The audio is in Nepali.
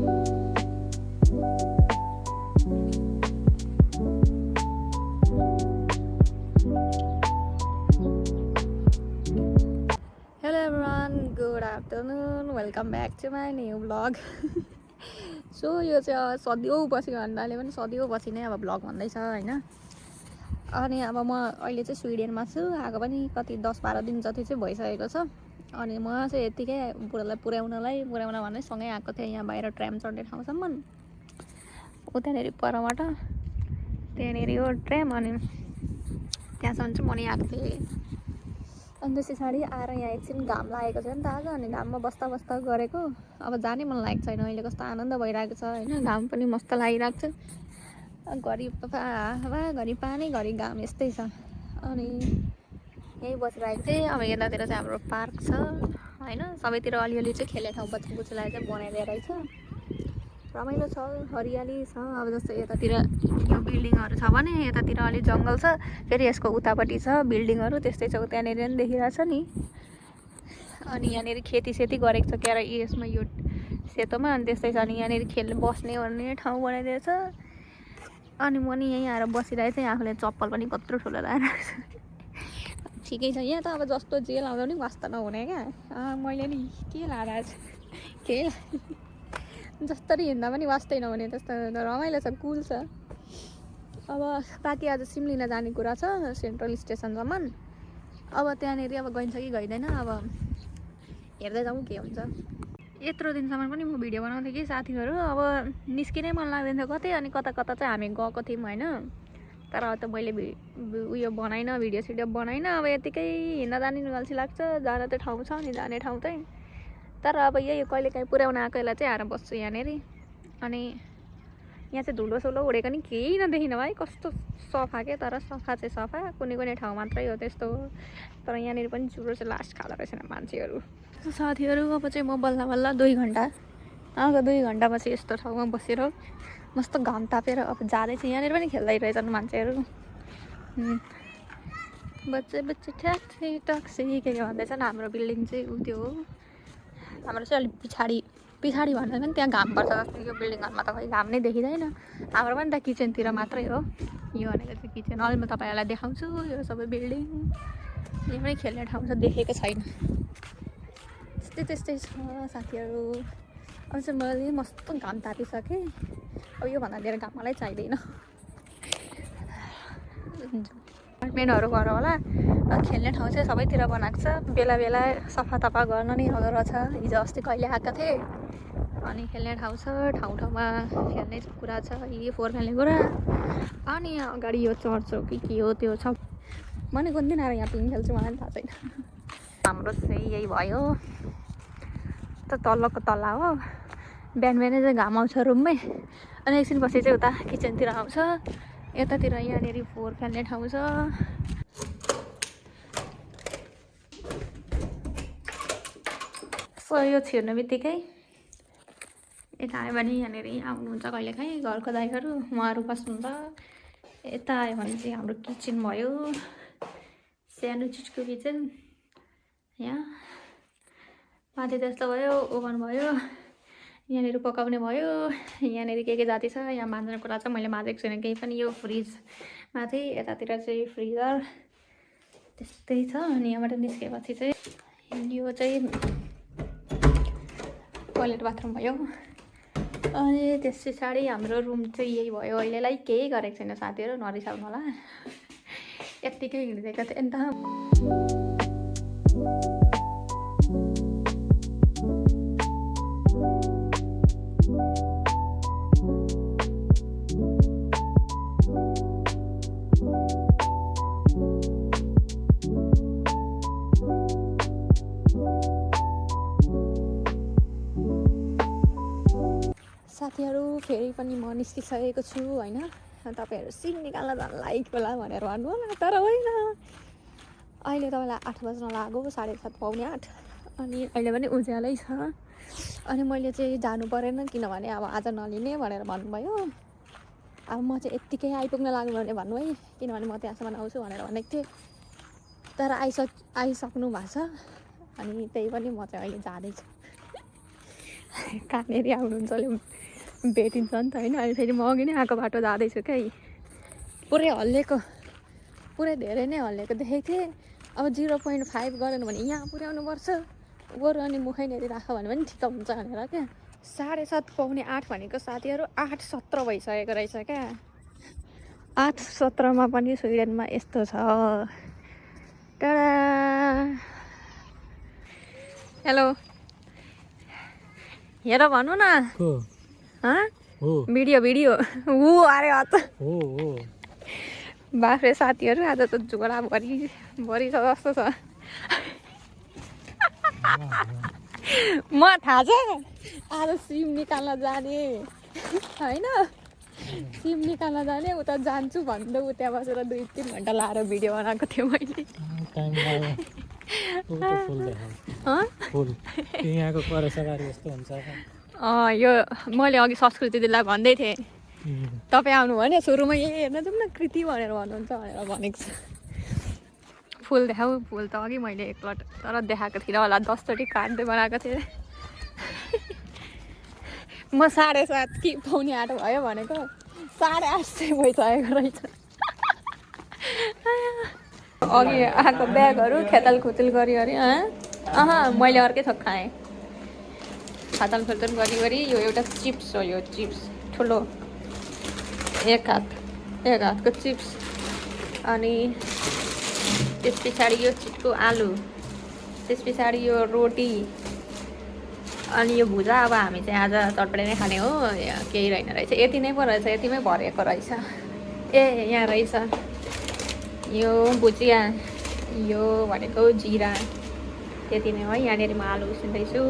Hello everyone, good afternoon. Welcome back to my new vlog. So यो चाहिँ सदियौँ पछि भन्नाले पनि सदियौँ पछि नै अब भ्लग भन्दैछ हैन। अनि अब म अहिले चाहिँ स्विडेनमा छु। आएको पनि कति 10-12 दिन जति चाहिँ भइसकेको छ। अनि म चाहिँ यतिकै बुढालाई पुर्याउन भन्ने सँगै आएको थिएँ यहाँ बाहिर ट्राम चढ्ने ठाउँसम्म। उतानेरि परबाट त्यहाँनेरि हो ट्राम अनि त्यहाँसम्म चाहिँ म नि आएको थिएँ। अनि त्यस पछाडि आएर यहाँ एकछिन घाम लागेको छ नि त आज अनि घाममा बस्दा गरेको। अब जानै मन लागेको छैन। अहिले कस्तो आनन्द भइरहेको छ हैन। घाम पनि मस्त लागिरहेको छ। घरि हावा घरि पानी घरि घाम यस्तै छ। अनि यही बसिरहेको थिएँ। अब यतातिर चाहिँ हाम्रो पार्क छ हैन। सबैतिर अलिअलि चाहिँ खेल्ने ठाउँ बच्चालाई चाहिँ बनाइदिएर रहेछ। रमाइलो छ, हरियाली छ। अब जस्तै यतातिर यो बिल्डिङहरू छ भने यतातिर अलि जङ्गल छ। फेरि यसको उतापट्टि छ बिल्डिङहरू त्यस्तै छ। त्यहाँनिर पनि देखिरहेछ नि। अनि यहाँनिर खेतीसेती गरेको छ क्यारे यसमा यो सेतोमा। अनि त्यस्तै छ। अनि यहाँनिर खेल्ने बस्ने ओर्ने ठाउँ बनाइदिएछ। अनि म नि यहीँ आएर बसिरहेको थिएँ। आफूले चप्पल पनि कत्रो ठुलो लगाइरहेको छ। ठिकै छ। यहाँ त अब जस्तो जे लाउँदा पनि वास्ता नहुने क्या। मैले नि के लाएर के जसरी हिँड्दा पनि वास्तै नहुने त्यस्तो रमाइलो छ, कुल छ। अब बाँकी आज सिमलिना जाने कुरा छ सेन्ट्रल स्टेसनसम्म। अब त्यहाँनिर अब गइन्छ कि गइँदैन अब हेर्दै जाउँ के हुन्छ। यत्रो दिनसम्म पनि म भिडियो बनाउँथेँ कि साथीहरू अब निस्किनै मन लाग्दैन थियो कतै। अनि कता चाहिँ हामी गएको थियौँ होइन। तर अब त मैले उयो बनाइनँ, भिडियो सिडियो बनाइनँ। अब यतिकै हिँड्दा जाने अल्छी लाग्छ। जान त ठाउँ छ नि जाने ठाउँ चाहिँ। तर अब यही कहिलेकाहीँ पुर्याउन आएकोलाई चाहिँ आएर बस्छु यहाँनिर। अनि यहाँ चाहिँ धुलोसुलो उडेको नि केही नदेखिन भाइ। कस्तो सफा के, तर सफा चाहिँ सफा कुनै ठाउँ मात्रै हो त्यस्तो। तर यहाँनिर पनि चुरो चाहिँ लास्ट खाँदो रहेछन् मान्छेहरू। साथीहरू अब चाहिँ म बल्ल 2 घन्टा 2 घन्टापछि यस्तो ठाउँमा बसेर मस्त घाम तापेर अब जाँदैछ। यहाँनिर पनि खेल्दै रहेछन् मान्छेहरू। बच्चे ट्याक्सी के भन्दैछन्। हाम्रो बिल्डिङ चाहिँ उ त्यो हो। हाम्रो चाहिँ अलिक पछाडि भन्दा पनि त्यहाँ घाम पर्छ जस्तो। यो बिल्डिङहरूमा त खै घाम नै देखिँदैन। हाम्रो पनि त किचनतिर मात्रै हो। यो भनेको चाहिँ किचन। अहिले म तपाईँहरूलाई देखाउँछु यो सबै बिल्डिङ। यहाँ पनि खेल्ने ठाउँ छ, देखेको छैन। त्यस्तै छ साथीहरू। अब चाहिँ मैले मस्त घाम तापिसकेँ। अब योभन्दा धेरै घाम मलाई चाहिँदैन। अपार्टमेन्टहरू घर होला। खेल्ने ठाउँ चाहिँ सबैतिर बनाएको छ। बेला सफा गर्न नि आउँदो रहेछ। हिजो अस्ति कहिले आएको थिएँ। अनि खेल्ने ठाउँ छ, ठाउँमा खेल्ने कुरा छ। यी 4 खेल्ने कुरा। अनि यहाँ अगाडि यो चर्च हो कि के हो त्यो छ। मैले कुन दिन आएर यहाँ पिङ खेल्छु मलाई पनि थाहा छैन। हाम्रो चाहिँ यही भयो त तल्लोको तल्ला हो। बिहान चाहिँ घाम आउँछ रुममै। अनि एकछिनपछि चाहिँ उता किचनतिर आउँछ। यतातिर यहाँनिर 4 खेल्ने ठाउँ छ। सो यो छिर्ने बित्तिकै यता आयो भने यहाँनिर आउनुहुन्छ कहिलेकाहीँ घरको दाइहरू, उहाँहरू बस्नुहुन्छ। यता आयो भने चाहिँ हाम्रो किचन भयो, सानो चिजको किचन। यहाँ माथि त्यस्तो भयो, ओभन भयो, यहाँनिर पकाउने भयो। यहाँनिर के जाति छ यहाँ माझ्ने कुरा छ। मैले माझेको छैन केही पनि। यो फ्रिज माथि, यतातिर चाहिँ फ्रिजर त्यस्तै छ। अनि यहाँबाट निस्केपछि चाहिँ यो चाहिँ टोइलेट बाथरुम भयो। अनि त्यस पछाडि हाम्रो रुम चाहिँ यही भयो। अहिलेलाई केही गरेको छैन साथीहरू, नरिसाउनु होला। यत्तिकै हिँडिदिएको थिएँ नि त। साथीहरू फेरि पनि म निस्किसकेको छु होइन। तपाईँहरू सिन निकाल्न झन् लाइक होला भनेर भन्नु होला। तर होइन, अहिले तपाईँलाई 8 बज्न लाग्यो, 7:30 पाउने 8। अनि अहिले पनि उज्यालै छ। अनि मैले चाहिँ जानु परेन किनभने अब आज नलिने भनेर भन्नुभयो। अब म चाहिँ यत्तिकै आइपुग्न लाग्नु भने भन्नु है, किनभने म त्यहाँसम्म आउँछु भनेर भनेको थिएँ। तर आइसक्नु भएको छ। अनि त्यही पनि म चाहिँ अहिले जाँदैछु। कहाँनिर आउनुहुन्छ अलिक भेटिन्छ नि त होइन। अहिले फेरि म अघि नै आएको बाटो जाँदैछु क्या, पुरै हल्लिएको, पुरै धेरै नै हल्लिएको देखेको थिएँ। अब 0.5 गरेन भने यहाँ पुर्याउनुपर्छ बरु, अनि मुखैनेरि राख भने पनि ठिक हुन्छ भनेर क्या। 7:30 पाउने 8 भनेको साथीहरू 8:17 भइसकेको रहेछ क्या। 8:17 पनि स्विडेनमा यस्तो छ। टाडा। हेलो, हेर भन्नु न। भिडियो ऊ अरे बाफ्रे साथीहरू आज त झोलाभरि छ जस्तो छ। म थाहा छ आज सिम निकाल्न जाने होइन, सिम निकाल्न जाने उता जान्छु भन्दा उ त्यहाँ बसेर 2-3 घन्टा लाएर भिडियो बनाएको थिएँ मैले। यो मैले अघि संस्कृति दिदीलाई भन्दै थिएँ, तपाईँ आउनु भने सुरुमा हेर्न जाउँ न कृति भनेर भन्नुहुन्छ भनेर भनेको छु। फुल देखाऊ, फुल त अघि मैले एकपल्ट तर देखाएको थिइनँ होला, 10चोटि काट्दै बनाएको थिएँ। म 7:30 कि पाउने 8 भयो भनेको 8:30 चाहिँ भइसकेको रहेछ। अघि आएको ब्यागहरू खेतलखुतल गरी मैले अर्कै थोक खाएँ। खातलखुतल गरी यो एउटा चिप्स हो, यो चिप्स ठुलो एक हातको चिप्स, अनि त्यस पछाडि यो चिटको आलु, त्यस पछाडि यो रोटी, अनि यो भुजा। अब हामी चाहिँ आज चटपटे नै खाने हो, केही रहेन रहेछ, यति नै पो रहेछ, यतिमै भरिएको रहेछ। यहाँ रहेछ यो भुजिया, यो भनेको जिरा, त्यति नै हो। यहाँनिर म आलु उसिन्दैछु।